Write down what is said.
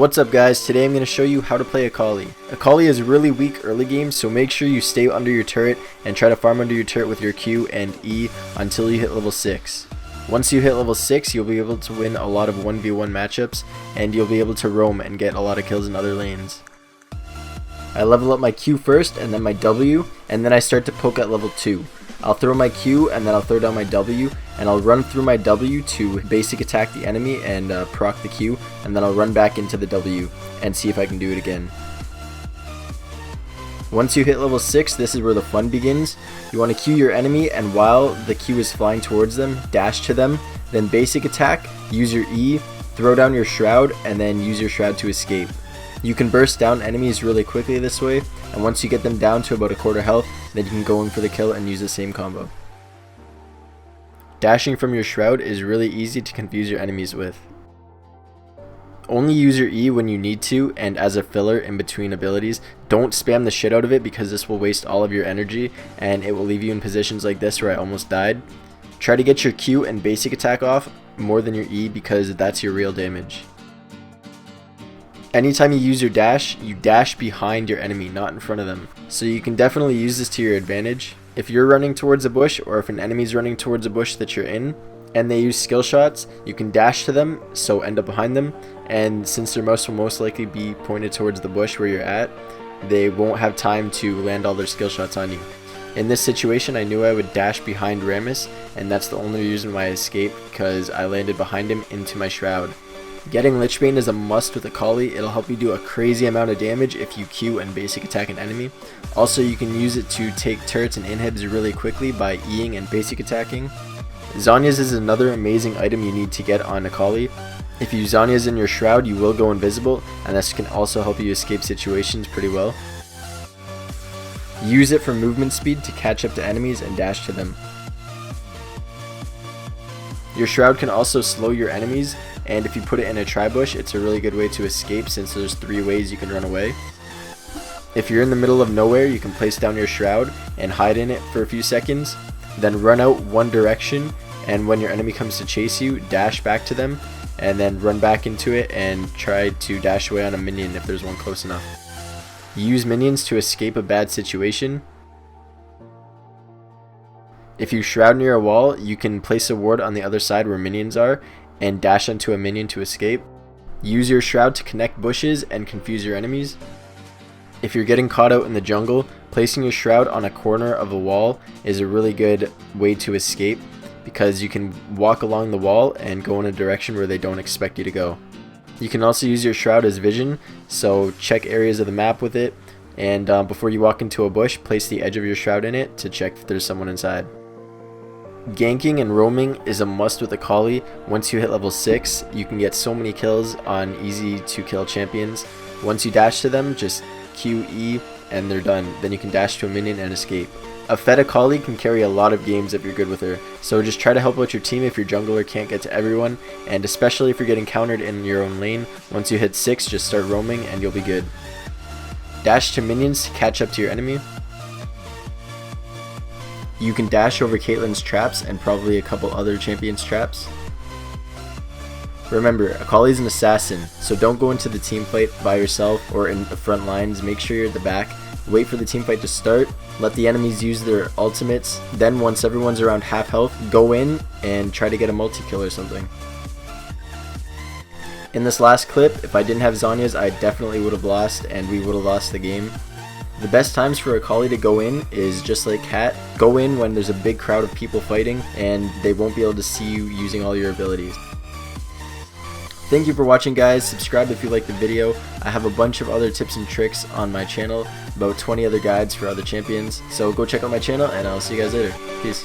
What's up guys, today I'm going to show you how to play AKALI. AKALI is really weak early game, so make sure you stay under your turret and try to farm under your turret with your Q and E until you hit level 6. Once you hit level 6, you'll be able to win a lot of 1v1 matchups and you'll be able to roam and get a lot of kills in other lanes. I level up my Q first and then my W, and then I start to poke at level 2. I'll throw my Q and then I'll throw down my W, and I'll run through my W to basic attack the enemy and proc the Q, and then I'll run back into the W and see if I can do it again. Once you hit level 6, this is where the fun begins. You want to Q your enemy, and while the Q is flying towards them, dash to them, then basic attack, use your E, throw down your Shroud, and then use your Shroud to escape. You can burst down enemies really quickly this way, and once you get them down to about a quarter health, then you can go in for the kill and use the same combo. Dashing from your Shroud is really easy to confuse your enemies with. Only use your E when you need to, and as a filler in between abilities. Don't spam the shit out of it because this will waste all of your energy and it will leave you in positions like this where I almost died. Try to get your Q and basic attack off more than your E because that's your real damage. Anytime you use your dash, you dash behind your enemy, not in front of them. So you can definitely use this to your advantage. If you're running towards a bush, or if an enemy's running towards a bush that you're in, and they use skill shots, you can dash to them, so end up behind them, and since their mouse will most likely be pointed towards the bush where you're at, they won't have time to land all their skill shots on you. In this situation, I knew I would dash behind Rammus, and that's the only reason why I escaped, because I landed behind him into my Shroud. Getting Lichbane is a must with AKALI. It'll help you do a crazy amount of damage if you Q and basic attack an enemy. Also, you can use it to take turrets and inhibs really quickly by Eing and basic attacking. Zhonya's is another amazing item you need to get on AKALI. If you Zhonya's in your Shroud, you will go invisible, and this can also help you escape situations pretty well. Use it for movement speed to catch up to enemies and dash to them. Your Shroud can also slow your enemies, and if you put it in a tri-bush, it's a really good way to escape since there's 3 ways you can run away. If you're in the middle of nowhere, you can place down your Shroud and hide in it for a few seconds, then run out one direction, and when your enemy comes to chase you, dash back to them, and then run back into it and try to dash away on a minion if there's one close enough. Use minions to escape a bad situation. If you Shroud near a wall, you can place a ward on the other side where minions are and dash onto a minion to escape. Use your Shroud to connect bushes and confuse your enemies. If you're getting caught out in the jungle, placing your Shroud on a corner of a wall is a really good way to escape because you can walk along the wall and go in a direction where they don't expect you to go. You can also use your Shroud as vision, so check areas of the map with it, and before you walk into a bush, place the edge of your Shroud in it to check if there's someone inside. Ganking and roaming is a must with AKALI. Once you hit level 6, you can get so many kills on easy to kill champions. Once you dash to them, just Q, E, and they're done. Then you can dash to a minion and escape. A fed AKALI can carry a lot of games if you're good with her, so just try to help out your team if your jungler can't get to everyone, and especially if you're getting countered in your own lane. Once you hit 6, just start roaming and you'll be good. Dash to minions to catch up to your enemy. You can dash over Caitlyn's traps and probably a couple other champions' traps. Remember, AKALI is an assassin, so don't go into the team fight by yourself or in the front lines. Make sure you're at the back. Wait for the team fight to start. Let the enemies use their ultimates. Then once everyone's around half health, go in and try to get a multi-kill or something. In this last clip, if I didn't have Zhonya's, I definitely would have lost and we would have lost the game. The best times for AKALI to go in is just like Cat. Go in when there's a big crowd of people fighting and they won't be able to see you using all your abilities. Thank you for watching guys. Subscribe if you liked the video. I have a bunch of other tips and tricks on my channel, about 20 other guides for other champions. So go check out my channel and I'll see you guys later. Peace.